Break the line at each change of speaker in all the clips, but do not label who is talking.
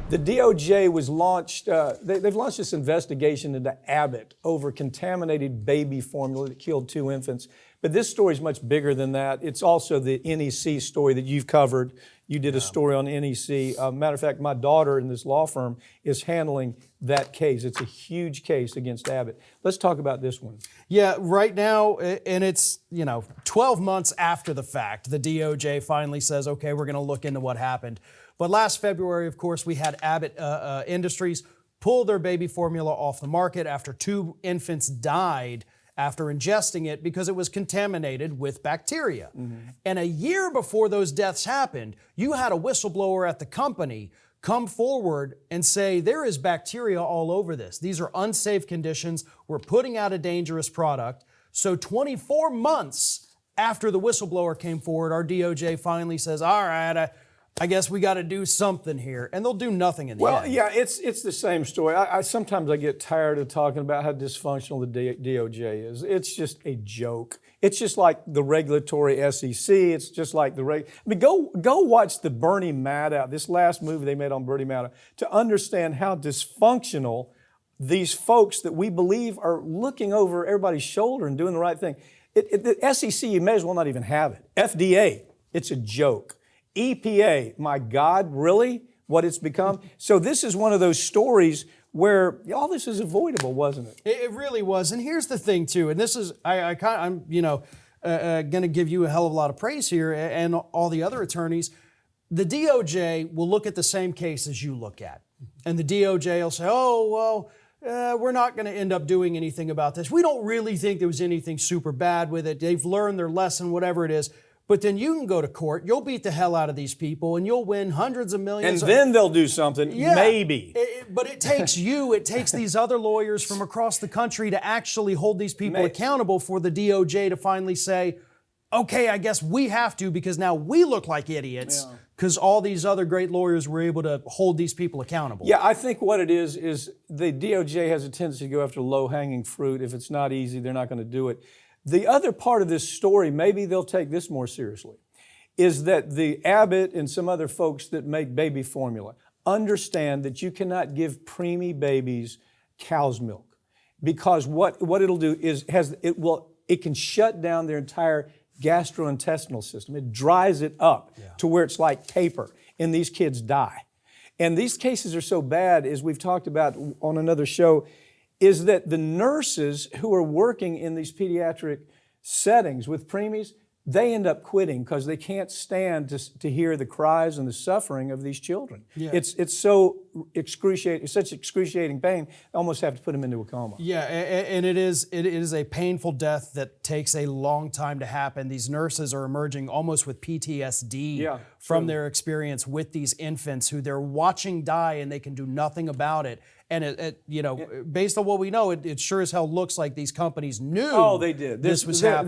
The DOJ was launched, they've launched this investigation into Abbott over contaminated baby formula that killed 2 infants. But this story is much bigger than that. It's also the NEC story that you've covered. You did a story on NEC. Matter of fact, my daughter in this law firm is handling that case. It's a huge case against Abbott. Let's talk about this one.
Yeah, right now, and it's, 12 months after the fact, the DOJ finally says, okay, we're going to look into what happened. But last February, of course, we had Abbott Industries pull their baby formula off the market after 2 infants died after ingesting it because it was contaminated with bacteria. And a year before those deaths happened, you had a whistleblower at the company come forward and say, there is bacteria all over this. These are unsafe conditions. We're putting out a dangerous product. So 24 months after the whistleblower came forward, our DOJ finally says, all right, I guess we got to do something here. And they'll do nothing in the end.
Well, yeah, it's the same story. Sometimes I get tired of talking about how dysfunctional the DOJ is. It's just a joke. It's just like the regulatory SEC. It's just like go watch the Bernie Madoff, this last movie they made on Bernie Madoff, to understand how dysfunctional these folks that we believe are looking over everybody's shoulder and doing the right thing. The SEC, you may as well not even have it. FDA, it's a joke. EPA, my God, really? What it's become? So this is one of those stories where all this is avoidable, wasn't it?
It really was. And here's the thing, too, and this is, I'm going to give you a hell of a lot of praise here and all the other attorneys. The DOJ will look at the same case as you look at. And the DOJ will say, oh, well, we're not going to end up doing anything about this. We don't really think there was anything super bad with it. They've learned their lesson, whatever it is. But then you can go to court, you'll beat the hell out of these people, and you'll win hundreds of millions.
And then they'll do something, maybe.
But it takes it takes these other lawyers from across the country to actually hold these people accountable for the DOJ to finally say, okay, I guess we have to because now we look like idiots because all these other great lawyers were able to hold these people accountable.
Yeah, I think what it is the DOJ has a tendency to go after low-hanging fruit. If it's not easy, they're not going to do it. The other part of this story, maybe they'll take this more seriously, is that the Abbott and some other folks that make baby formula understand that you cannot give preemie babies cow's milk because what it'll do is it can shut down their entire gastrointestinal system. It dries it up to where it's like paper, and these kids die. And these cases are so bad, as we've talked about on another show, is that the nurses who are working in these pediatric settings with preemies, they end up quitting because they can't stand to hear the cries and the suffering of these children. Yeah. It's so excruciating, such excruciating pain, I almost have to put them into a coma.
Yeah, and it is a painful death that takes a long time to happen. These nurses are emerging almost with PTSD from their experience with these infants who they're watching die and they can do nothing about it. And based on what we know, it sure as hell looks like these companies knew.
Oh, they did.
This was happening.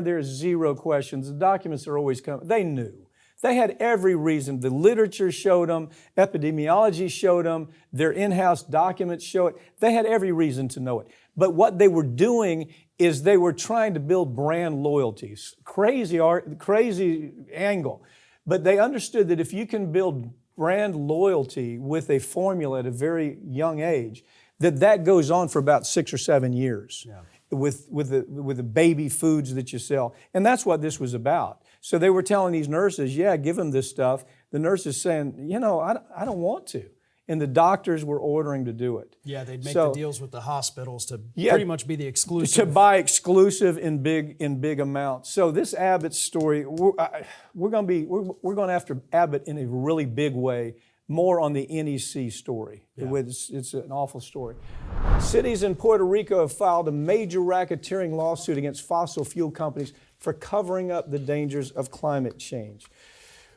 There's zero questions. The documents are always coming. They knew. They had every reason. The literature showed them. Epidemiology showed them. Their in-house documents show it. They had every reason to know it. But what they were doing is they were trying to build brand loyalties. Crazy angle. But they understood that if you can build brand loyalty with a formula at a very young age, that goes on for about 6 or 7 years with the baby foods that you sell. And that's what this was about. So they were telling these nurses, give them this stuff. The nurses saying, I don't want to. And the doctors were ordering to do it.
Yeah, they'd make the deals with the hospitals to pretty much be the exclusive.
To buy exclusive in big amounts. So this Abbott story, we're going after Abbott in a really big way, more on the NEC story. Yeah. It's an awful story. Cities in Puerto Rico have filed a major racketeering lawsuit against fossil fuel companies for covering up the dangers of climate change.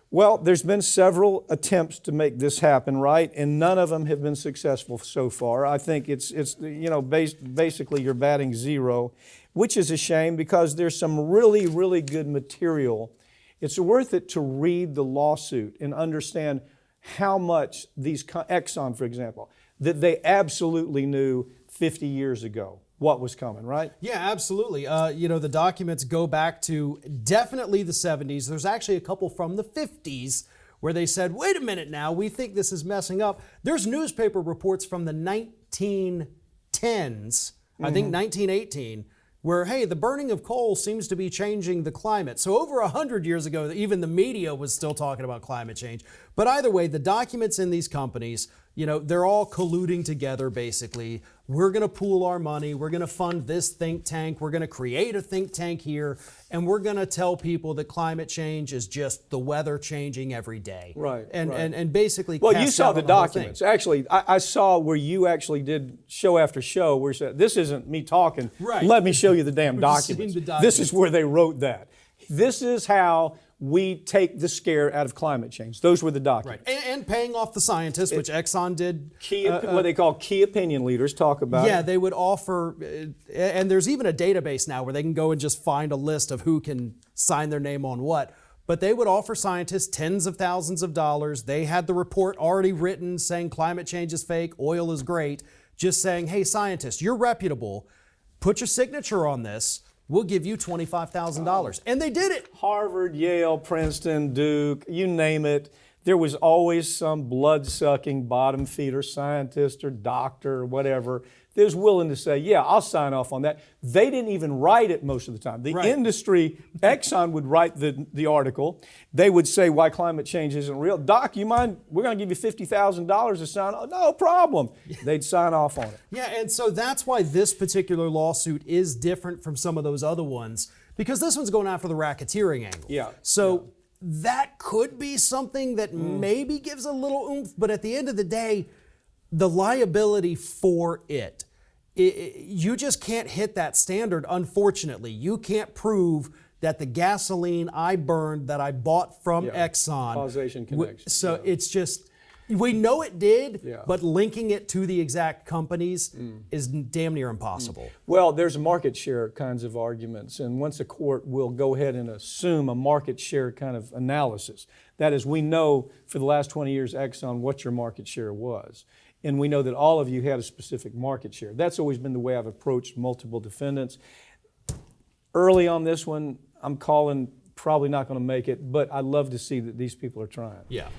Well, there's been several attempts to make this happen, right? And none of them have been successful so far. I think it's basically you're batting zero, which is a shame because there's some really, really good material. It's worth it to read the lawsuit and understand how much these, Exxon, for example, that they absolutely knew 50 years ago what was coming, right?
Yeah, absolutely. The documents go back to definitely the 70s. There's actually a couple from the 50s where they said, wait a minute now, we think this is messing up. There's newspaper reports from the 1910s, I think 1918, where, hey, the burning of coal seems to be changing the climate. So over 100 years ago, even the media was still talking about climate change. But either way, the documents in these companies, they're all colluding together, basically. We're going to pool our money. We're going to fund this think tank. We're going to create a think tank here. And we're going to tell people that climate change is just the weather changing every day.
Right.
And basically,
well, you
cast
saw
doubt
the
on whole
documents.
thing.
Actually, I saw where you actually did show after show where you said, this isn't me talking.
Right.
Let me show you the damn
We've
documents.
seen the documents.
This is where they wrote that. This is how we take the scare out of climate change. Those were the documents.
Right. And paying off the scientists, which Exxon did.
What they call key opinion leaders talk about
Yeah,
it.
they would offer, and there's even a database now where they can go and just find a list of who can sign their name on what. But they would offer scientists tens of thousands of dollars. They had the report already written saying climate change is fake, oil is great, just saying, hey, scientists, you're reputable. Put your signature on this. We'll give you $25,000. And they did it.
Harvard, Yale, Princeton, Duke, you name it. There was always some blood-sucking bottom feeder scientist or doctor or whatever that was willing to say, yeah, I'll sign off on that. They didn't even write it most of the time. The
Right.
industry, Exxon would write the article. They would say why climate change isn't real. Doc, you mind, we're going to give you $50,000 to sign off. No problem. They'd sign off on it.
Yeah, and so that's why this particular lawsuit is different from some of those other ones, because this one's going after the racketeering angle.
Yeah.
So that could be something that maybe gives a little oomph, but at the end of the day, the liability for it, you just can't hit that standard, unfortunately. You can't prove that the gasoline I burned that I bought from Exxon.
Causation connection.
So it's just, we know it did,
Yeah.
but linking it to the exact companies is damn near impossible.
Well, there's market share kinds of arguments, and once a court will go ahead and assume a market share kind of analysis. That is, we know for the last 20 years, Exxon, what your market share was. And we know that all of you had a specific market share. That's always been the way I've approached multiple defendants. Early on this one, I'm calling probably not going to make it, but I'd love to see that these people are trying.
Yeah.